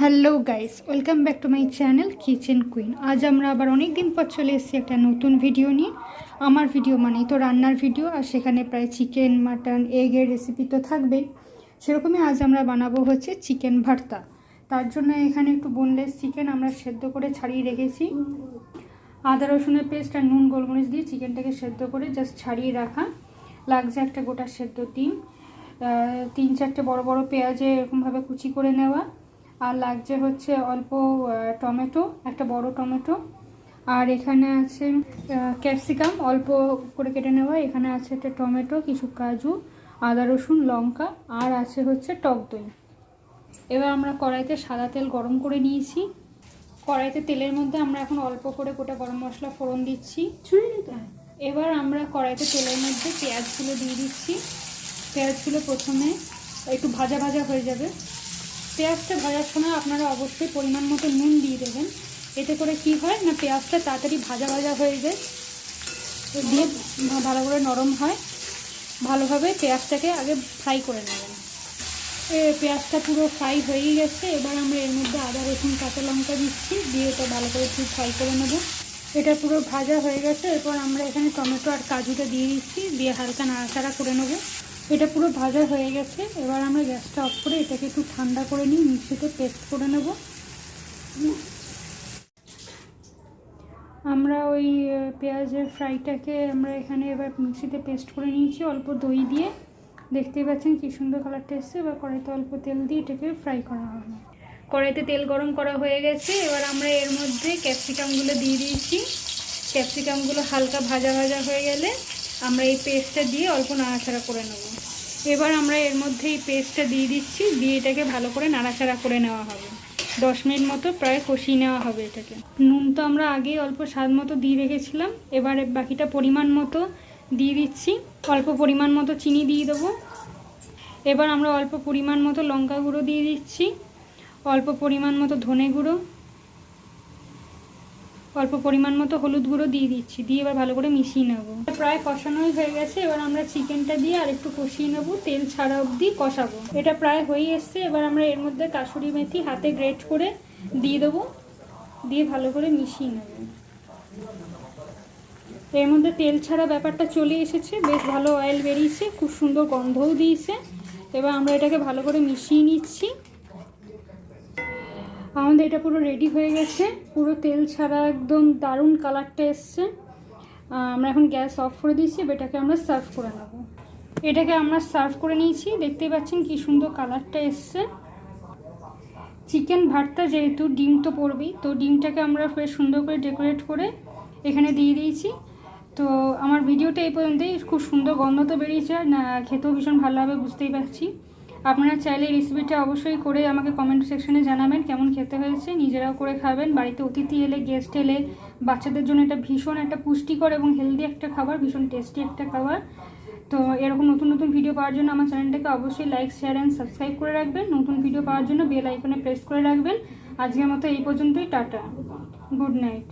Hello guys, welcome back to my channel kitchen queen. আজ আমরা আবার অনেক দিন পর চলে এসেছি একটা নতুন ভিডিও নিয়ে। আমার ভিডিও মানেই তো রান্নার ভিডিও, আর সেখানে প্রায় চিকেন, মাটন, এগের রেসিপি তো থাকবেই। সেরকমই আজ আমরা বানাবো হচ্ছে চিকেন ভর্তা। তার জন্য এখানে একটু বোনলেস চিকেন আমরা সেদ্ধ করে ছাড়িয়ে রেখেছি। আদা রসুনের পেস্ট আর নুন গোলমরিচ দিয়ে চিকেনটাকে সেদ্ধ করে জাস্ট ছাড়িয়ে রাখা। লাগছে একটা গোটা সেদ্ধ ডিম, 3-4টে বড় বড় পেঁয়াজে এরকমভাবে কুচি করে নেওয়া, আর লাগছে হচ্ছে অল্প টমেটো, একটা বড় টমেটো, আর এখানে আছে ক্যাপসিকাম অল্প করে কেটে নেওয়া। এখানে আছে একটা টমেটো, কিছু কাজু, আদা রসুন, লঙ্কা, আর আছে হচ্ছে টক দই। এবার আমরা কড়াইতে সাদা তেল গরম করে নিয়েছি। কড়াইতে তেলের মধ্যে আমরা এখন অল্প করে গোটা গরম মশলা ফোড়ন দিচ্ছি। এবার আমরা কড়াইতে তেলের মধ্যে পেঁয়াজগুলো দিয়ে দিচ্ছি। পেঁয়াজগুলো প্রথমে একটু ভাজা ভাজা হয়ে যাবে। পেঁয়াজটা ভাজার সময় আপনারা অবশ্যই পরিমাণ মতো নুন দিয়ে দেবেন। এতে করে কি হয় না, পেঁয়াজটা তাড়াতাড়ি ভাজা ভাজা হয়ে যায়, দিয়ে ভালো করে নরম হয়। ভালোভাবে পেঁয়াজটাকে আগে ফ্রাই করে নেবেন। পেঁয়াজটা পুরো ফ্রাই হয়েই গেছে। এবার আমরা এর মধ্যে আদা রসুন কাঁচা লঙ্কা দিচ্ছি, দিয়ে এটা ভালো করে একটু ফ্রাই করে নেব। এটা পুরো ভাজা হয়ে গেছে। এরপর আমরা এখানে টমেটো আর কাজুটা দিয়ে দিচ্ছি, দিয়ে হালকা নাড়াচাড়া করে নেব। এটা পুরো ভাজা হয়ে গেছে। এবার আমরা গ্যাসটা অফ করে এটাকে একটু ঠান্ডা করে নিই, মিক্সিতে পেস্ট করে নেব। আমরা ওই পেঁয়াজের ফ্রাইটাকে আমরা এখানে এবার মিক্সিতে পেস্ট করে নিয়েছি অল্প দই দিয়ে। দেখতেই পাচ্ছেন কি সুন্দর কালারটা এসছে। এবার কড়াইতে অল্প তেল দিয়ে এটাকে ফ্রাই করা হবে। কড়াইতে তেল গরম করা হয়ে গেছে। এবার আমরা এর মধ্যে ক্যাপসিকামগুলো দিয়ে দিয়েছি। ক্যাপসিকামগুলো হালকা ভাজা ভাজা হয়ে গেলে আমরা এই পেস্টটা দিয়ে অল্প নাড়াচাড়া করে নেব। এবার আমরা এর মধ্যে এই পেস্টটা দিয়ে দিচ্ছি, দিয়ে এটাকে ভালো করে নাড়াচাড়া করে নেওয়া হবে। 10 মিনিট মতো প্রায় কষিয়ে নেওয়া হবে এটাকে। নুন তো আমরা আগেই অল্প স্বাদ মতো দিয়ে রেখেছিলাম। এবারে বাকিটা পরিমাণ মতো দিয়ে দিচ্ছি। অল্প পরিমাণ মতো চিনি দিয়ে দেবো। এবার আমরা অল্প পরিমাণ মতো লঙ্কা গুঁড়ো দিয়ে দিচ্ছি, অল্প পরিমাণ মতো ধনে গুঁড়ো, অল্প পরিমাণ মতো হলুদ গুঁড়ো দিয়ে দিচ্ছি, দিয়ে এবার ভালো করে মিশিয়ে নেব। প্রায় কষানোই হয়ে গেছে। এবার আমরা চিকেনটা দিয়ে আর একটু কষিয়ে নেব, তেল ছাড়া অবধি কষাবো। এটা প্রায় হয়ে এসছে। এবার আমরা এর মধ্যে কাসুরি মেথি হাতে গ্রেট করে দিয়ে দেবো, দিয়ে ভালো করে মিশিয়ে নেব। এর মধ্যে তেল ছাড়া ব্যাপারটা চলে এসেছে, বেশ ভালো অয়েল বেরিয়েছে, খুব সুন্দর গন্ধও দিয়েছে। এবার আমরা এটাকে ভালো করে মিশিয়ে নিচ্ছি। আমাদের এটা পুরো রেডি হয়ে গেছে, পুরো তেল ছাড়া একদম দারুণ কালারটা এসছে। আমরা এখন গ্যাস অফ করে দিয়েছি। এটাকে আমরা সার্ভ করে নেব। এটাকে আমরা সার্ভ করে নিয়েছি। দেখতেই পাচ্ছেন কি সুন্দর কালারটা এসছে। চিকেন ভর্তা যেহেতু ডিম তো পড়বেই, তো ডিমটাকে আমরা বেশ সুন্দর করে ডেকোরেট করে এখানে দিয়ে দিয়েছি। তো আমার ভিডিওটা এই পর্যন্তই। খুব সুন্দর গন্ধ তো বেরিয়েছে, না খেতেও ভীষণ ভালো হবে বুঝতেই পারছি। আপনারা চাইলে রেসিপিটা অবশ্যই করে আমাকে কমেন্ট সেকশনে জানাবেন কেমন খেতে হয়েছে। নিজেরাও করে খাবেন। বাড়িতে অতিথি এলে, গেস্ট এলে, বাচ্চাদের জন্য এটা ভীষণ একটা পুষ্টিকর এবং হেলদি একটা খাবার, ভীষণ টেস্টি একটা খাবার। তো এরকম নতুন নতুন ভিডিও পাওয়ার জন্য আমার চ্যানেলটাকে অবশ্যই লাইক, শেয়ার অ্যান্ড সাবস্ক্রাইব করে রাখবেন। নতুন ভিডিও পাওয়ার জন্য বেল আইকনে প্রেস করে রাখবেন। আজকের মতো এই পর্যন্তই। Tata, good night.